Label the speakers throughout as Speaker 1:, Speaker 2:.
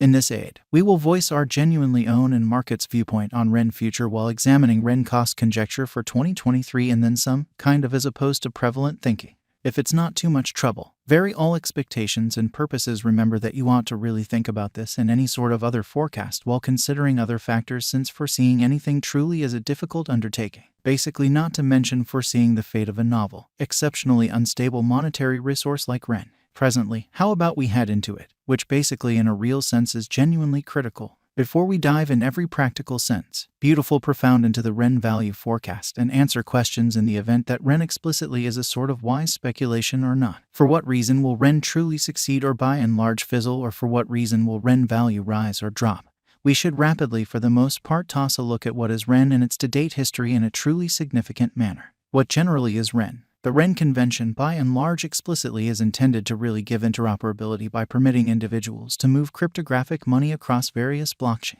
Speaker 1: In this aid, we will voice our genuinely own and market's viewpoint on REN future while examining REN cost conjecture for 2023 and then some, kind of as opposed to prevalent thinking. If it's not too much trouble, vary all expectations and purposes. Remember that you ought to really think about this and any sort of other forecast while considering other factors, since foreseeing anything truly is a difficult undertaking. Basically, not to mention foreseeing the fate of a novel, exceptionally unstable monetary resource like REN. Presently, how about we head into it, which basically in a real sense is genuinely critical. Before we dive in every practical sense, beautiful profound into the REN value forecast and answer questions in the event that REN explicitly is a sort of wise speculation or not. For what reason will REN truly succeed or by and large fizzle, or for what reason will REN value rise or drop? We should rapidly, for the most part, toss a look at what is REN and its to-date history in a truly significant manner. What generally is REN? The REN convention, by and large, explicitly is intended to really give interoperability by permitting individuals to move cryptographic money across various blockchains.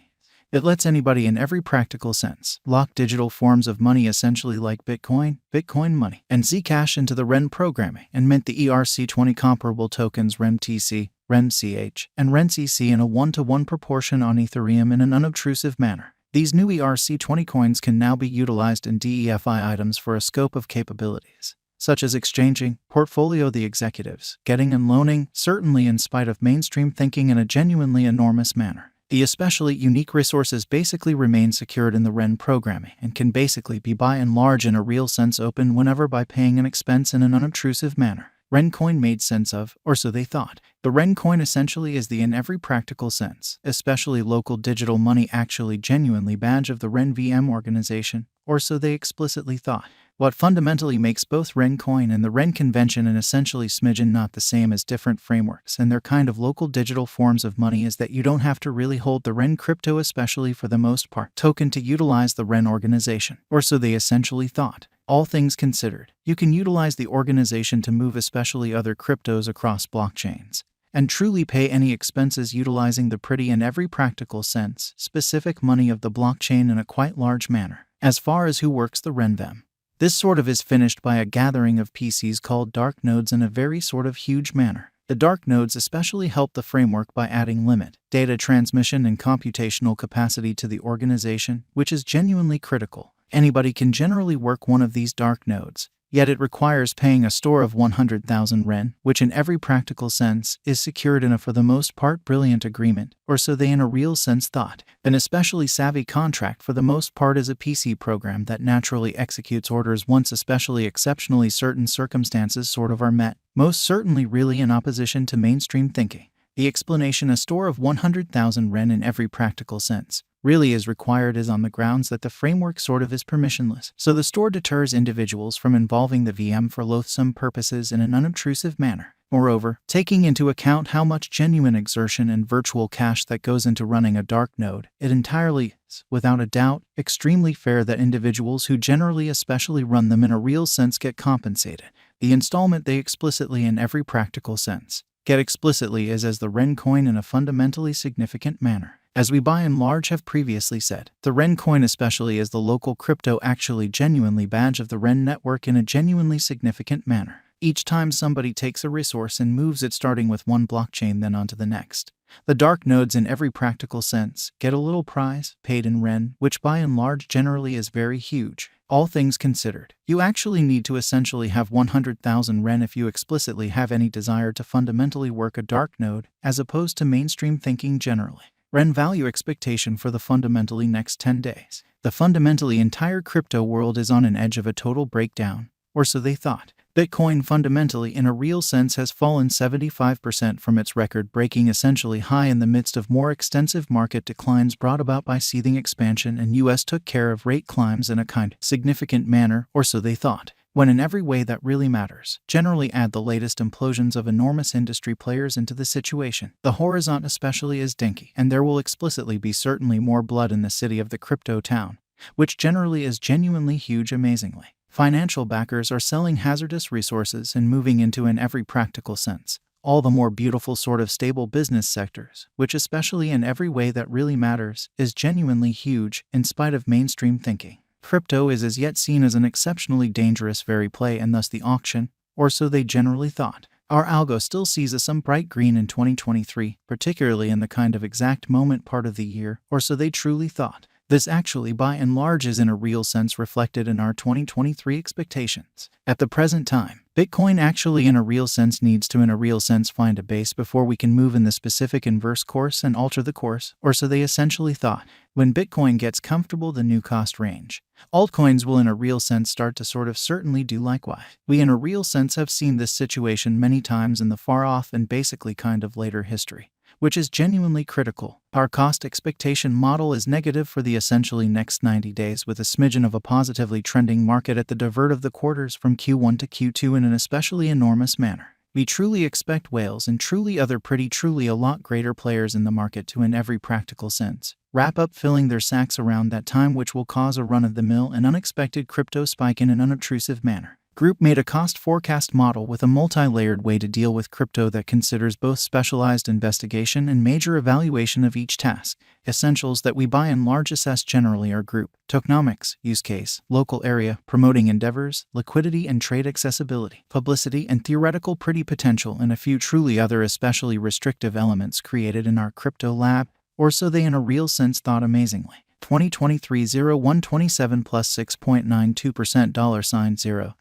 Speaker 1: It lets anybody in every practical sense lock digital forms of money, essentially like Bitcoin, Bitcoin money, and Zcash into the REN programming, and mint the ERC20 comparable tokens REMTC, REMCH, and RENCC in a 1-to-1 proportion on Ethereum in an unobtrusive manner. These new ERC20 coins can now be utilized in DeFi items for a scope of capabilities, such as exchanging, portfolio the executives, getting and loaning, certainly in spite of mainstream thinking in a genuinely enormous manner. The especially unique resources basically remain secured in the REN programming and can basically be by and large in a real sense open whenever by paying an expense in an unobtrusive manner. REN coin made sense of, or so they thought. The REN coin essentially is the in every practical sense, especially local digital money, actually genuinely badge of the REN VM organization, or so they explicitly thought. What fundamentally makes both REN coin and the REN convention an essentially smidgen not the same as different frameworks and their kind of local digital forms of money is that you don't have to really hold the REN crypto, especially for the most part, token to utilize the REN organization, or so they essentially thought. All things considered, you can utilize the organization to move especially other cryptos across blockchains, and truly pay any expenses utilizing the pretty in every practical sense specific money of the blockchain in a quite large manner. As far as who works the REN VM, this sort of is finished by a gathering of PCs called dark nodes in a very sort of huge manner. The dark nodes especially help the framework by adding limit, data transmission and computational capacity to the organization, which is genuinely critical. Anybody can generally work one of these dark nodes, yet it requires paying a store of 100,000 REN, which in every practical sense is secured in a for the most part brilliant agreement, or so they in a real sense thought. An especially savvy contract for the most part is a PC program that naturally executes orders once especially exceptionally certain circumstances sort of are met, most certainly really in opposition to mainstream thinking. The explanation a store of 100,000 REN in every practical sense really is required is on the grounds that the framework sort of is permissionless, so the store deters individuals from involving the VM for loathsome purposes in an unobtrusive manner. Moreover, taking into account how much genuine exertion and virtual cash that goes into running a dark node, it entirely is, without a doubt, extremely fair that individuals who generally especially run them in a real sense get compensated. The installment they explicitly in every practical sense get explicitly is as the REN coin in a fundamentally significant manner. As we by and large have previously said, the REN coin especially is the local crypto actually genuinely badge of the REN network in a genuinely significant manner. Each time somebody takes a resource and moves it starting with one blockchain then onto the next, the dark nodes in every practical sense get a little prize paid in REN, which by and large generally is very huge. All things considered, you actually need to essentially have 100,000 REN if you explicitly have any desire to fundamentally work a dark node, as opposed to mainstream thinking generally. REN value expectation for the fundamentally next 10 days. The fundamentally entire crypto world is on an edge of a total breakdown, or so they thought. Bitcoin fundamentally in a real sense has fallen 75% from its record-breaking essentially high in the midst of more extensive market declines brought about by seething expansion, and US took care of rate climbs in a kind of significant manner, or so they thought. When in every way that really matters, generally add the latest implosions of enormous industry players into the situation. The horizon especially is dinky, and there will explicitly be certainly more blood in the city of the crypto town, which generally is genuinely huge amazingly. Financial backers are selling hazardous resources and moving into in every practical sense all the more beautiful sort of stable business sectors, which especially in every way that really matters is genuinely huge in spite of mainstream thinking. Crypto is as yet seen as an exceptionally dangerous very play and thus the auction, or so they generally thought. Our algo still sees some bright green in 2023, particularly in the kind of exact moment part of the year, or so they truly thought. This actually by and large is in a real sense reflected in our 2023 expectations. At the present time, Bitcoin actually in a real sense needs to in a real sense find a base before we can move in the specific inverse course and alter the course, or so they essentially thought. When Bitcoin gets comfortable the new cost range, altcoins will in a real sense start to sort of certainly do likewise. We in a real sense have seen this situation many times in the far off and basically kind of later history, which is genuinely critical. Our cost expectation model is negative for the essentially next 90 days with a smidgen of a positively trending market at the divert of the quarters from Q1 to Q2 in an especially enormous manner. We truly expect whales and truly other pretty truly a lot greater players in the market to in every practical sense wrap up filling their sacks around that time, which will cause a run-of-the-mill and unexpected crypto spike in an unobtrusive manner. Group made a cost forecast model with a multi-layered way to deal with crypto that considers both specialized investigation and major evaluation of each task. Essentials that we by and large assess generally are group, tokenomics, use case, local area, promoting endeavors, liquidity and trade accessibility, publicity and theoretical pretty potential, and a few truly other especially restrictive elements created in our crypto lab, or so they in a real sense thought amazingly. 2023 0127 plus 6.92% $0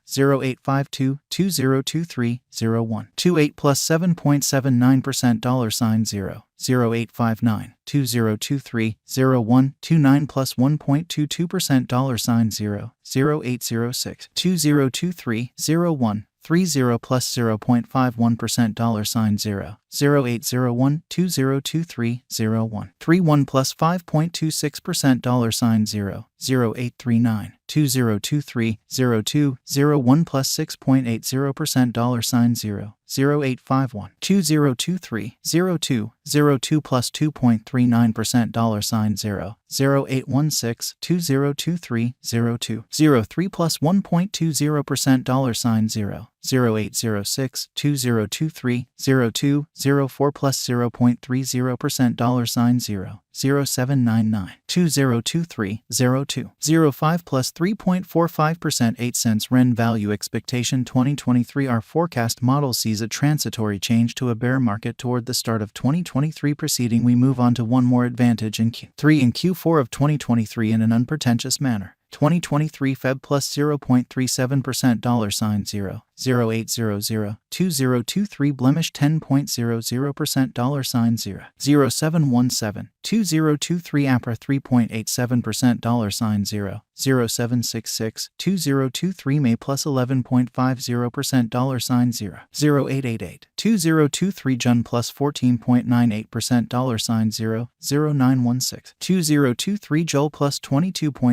Speaker 1: 0852 2023 01 28 plus 7.79% $0 0859 2023 01 29 plus 1.22% $0 0806 2023 01 30 plus 0.51% $0 0801 2023 01 31 plus 5.26% $0 0839 2023 02 01 plus 6.80% $0 0851 2023 02 02 plus 2.39% $0 0816 2023 02 03 plus 1.20% $0 0806 2023 02 04 plus 0.30% $0 0799 2023 02 05 plus 3.45% 8 cents REN value expectation 2023. Our forecast model sees a transitory change to a bear market toward the start of 2023. Proceeding, we move on to one more advantage in Q3 and Q4 of 2023 in an unpretentious manner. 2023 Feb plus 0.37% $0 0800 2023 blemish 10.00% $0 0717 2023 APRA 3.87% $0 0766 2023 May plus 11.50% $0 0888 2023 Jun plus 14.98% $0 0916 2023 Joel plus 22.